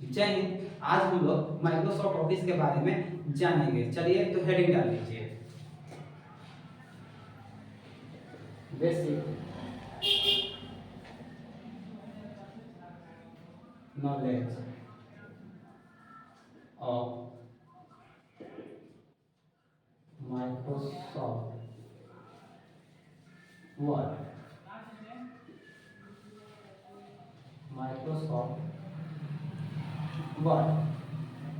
जय हिंद। आज हम लोग माइक्रोसॉफ्ट ऑफिस के बारे में जानेंगे। चलिए तो हेडिंग डाल लीजिए, basic knowledge of Microsoft word.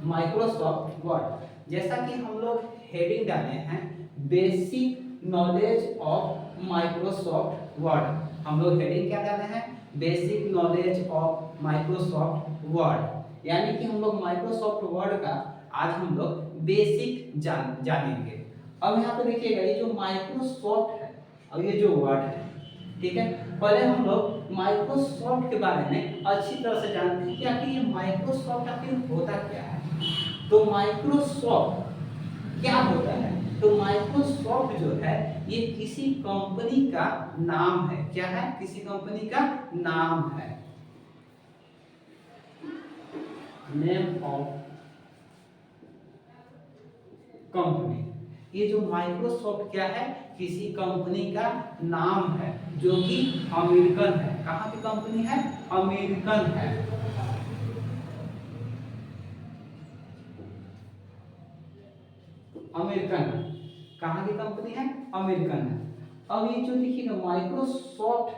Microsoft word जैसा कि हम लोग हेडिंग डाले हैं, basic knowledge of Microsoft word. हम लोग हेडिंग क्या डाले हैं? Basic knowledge of Microsoft word. यानी कि हम लोग माइक्रोसॉफ्ट वर्ड का आज हम लोग बेसिक जानेंगे। अब यहाँ पे देखिएगा, ये जो माइक्रोसॉफ्ट है और ये जो वर्ड है, ठीक है। पहले हम लोग माइक्रोसॉफ्ट के बारे में अच्छी तरह से जानते हैं कि आखिर ये माइक्रोसॉफ्ट आखिर होता क्या है। तो माइक्रोसॉफ्ट क्या होता है? तो माइक्रोसॉफ्ट जो है ये किसी कंपनी का नाम है। क्या है? किसी कंपनी का नाम है। Name of company. ये जो माइक्रोसॉफ्ट क्या है? किसी कंपनी का नाम है जो कि अमेरिकन है। कहाँ की कंपनी है? अमेरिकन है। अमेरिकन है। कहाँ की कंपनी है? अमेरिकन है। अब ये जो देखिएगा माइक्रोसॉफ्ट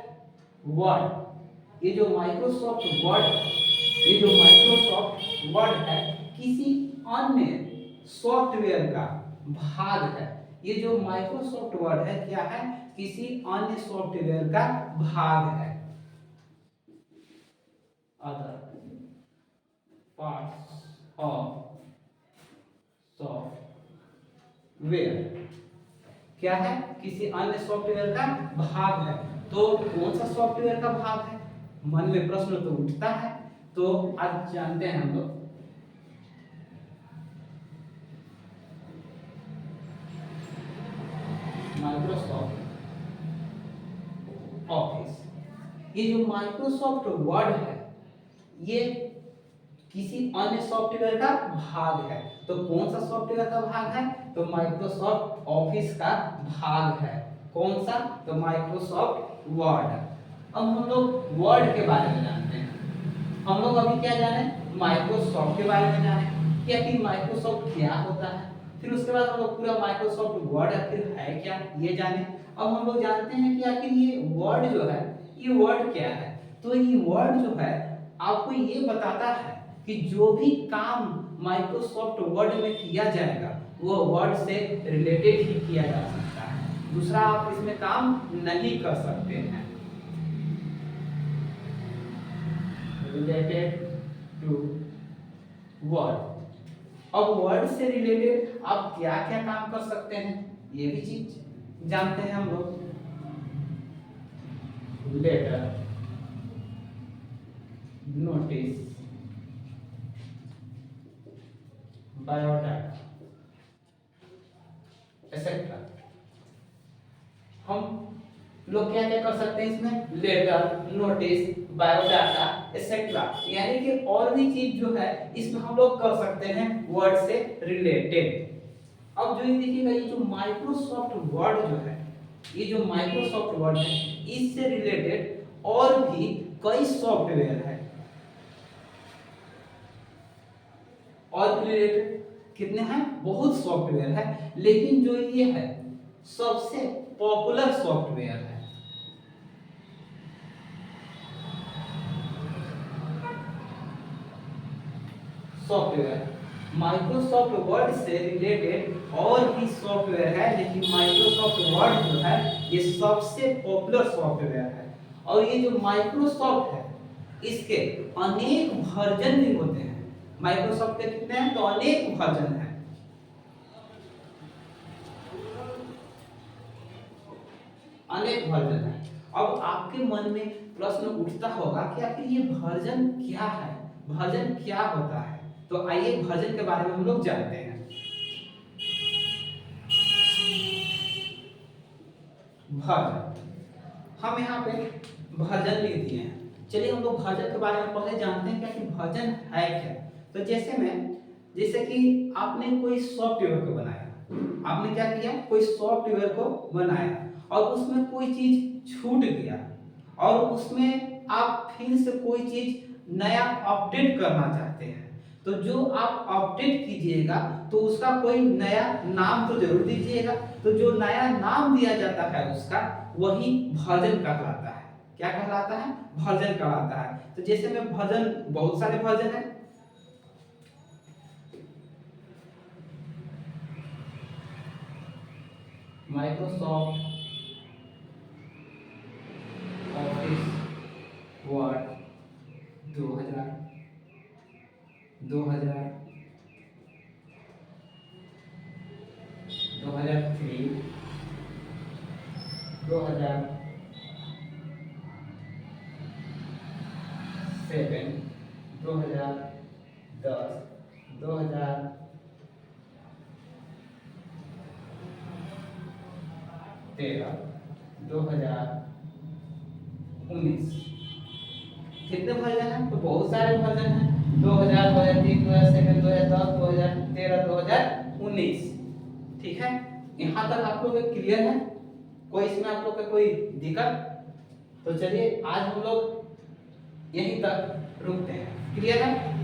वर्ड, ये जो माइक्रोसॉफ्ट वर्ड है, ये जो माइक्रोसॉफ्ट वर्ड है किसी अन्य सॉफ्टवेयर का भाग है। ये जो माइक्रोसॉफ्ट वर्ड है क्या है? किसी अन्य सॉफ्टवेयर का भाग है। अदर पार्ट्स ऑफ सॉफ्टवेयर क्या है? किसी अन्य सॉफ्टवेयर का भाग है। तो कौन सा सॉफ्टवेयर का भाग है? मन में प्रश्न तो उठता है। तो आज जानते हैं हम लोग। माइक्रोसॉफ्ट ऑफिस, ये जो माइक्रोसॉफ्ट वर्ड है ये किसी अन्य सॉफ्टवेयर का भाग है। तो कौन सा सॉफ्टवेयर का भाग है? तो माइक्रोसॉफ्ट ऑफिस का भाग है। कौन सा? तो माइक्रोसॉफ्ट वर्ड। अब हम लोग वर्ड के बारे में जानते हैं। हम लोग अभी क्या जाने? माइक्रोसॉफ्ट के बारे में जाने कि आखिर माइक्रोसॉफ्ट क्या होता है। फिर उसके बाद हम लोग पूरा माइक्रोसॉफ्ट वर्ड आखिर है क्या ये जाने। अब हम लोग जानते हैं कि आखिर ये वर्ड जो है ये वर्ड क्या है। तो ये वर्ड जो है आपको ये बताता है कि जो भी काम माइक्रोसॉफ्ट वर्ड में किया जाएगा वो वर्ड से रिलेटेड ही किया जा सकता है। दूसरा आप इसमें काम नहीं कर सकते हैं। Related to word. अब वर्ड से रिलेटेड आप क्या क्या काम कर सकते हैं ये भी चीज जानते हैं हम लोग। Letter, notice, biodata etcetera. हम लोग क्या क्या कर सकते हैं इसमें? Letter, notice, biodata etcetera. यानी कि और भी चीज जो है इसमें हम लोग कर सकते हैं वर्ड से रिलेटेड। अब जो ये देखिएगा, ये जो माइक्रोसॉफ्ट वर्ड जो है, ये जो माइक्रोसॉफ्ट वर्ड है इससे रिलेटेड और भी कई सॉफ्टवेयर है। और रिलेटेड कितने हैं? बहुत सॉफ्टवेयर है, लेकिन जो ये है सबसे पॉपुलर सॉफ्टवेयर है। सॉफ्टवेयर माइक्रोसॉफ्ट वर्ड से रिलेटेड और भी सॉफ्टवेयर है, लेकिन माइक्रोसॉफ्ट वर्ड जो है ये सबसे पॉपुलर सॉफ्टवेयर है। और ये जो माइक्रोसॉफ्ट है इसके अनेक वर्जन भी होते हैं। माइक्रोसॉफ्ट के कितने हैं? तो अनेक वर्जन है। अनेक वर्जन है। अब आपके मन में प्रश्न उठता होगा कि आखिर ये वर्जन क्या है, वर्जन क्या होता है। तो आइए वर्जन के बारे में हम लोग जानते हैं। वर्जन, हम यहाँ पे वर्जन लिख दिए हैं। चलिए हम लोग वर्जन के बारे में पहले जानते हैं क्या कि वर्जन है क्या। तो जैसे कि आपने कोई सॉफ्टवेयर को बनाया, आपने क्या किया, कोई सॉफ्टवेयर को बनाया और उसमें कोई चीज छूट गया और उसमें आप फिर से कोई चीज नया अपडेट करना चाहते हैं, तो जो आप अपडेट कीजिएगा तो उसका कोई नया नाम तो जरूर दीजिएगा। तो जो नया नाम दिया जाता है उसका वही वर्जन कहलाता है। क्या कहलाता है? वर्जन कहलाता है। तो जैसे में वर्जन, बहुत सारे वर्जन है। माइक्रोसॉफ्ट ऑफिस वर्ड 2000, 2003, 2007, 2010, 2013, दो हजार 19। कितने वर्जन हैं? तो बहुत सारे वर्जन हैं। 2000, 2003, 2007, 2010, 2013, 2019। ठीक है, यहाँ तक आप लोग क्लियर है? कोई इसमें आप लोग का कोई दिक्कत? तो चलिए आज हम लोग यहीं तक रुकते हैं। क्लियर है?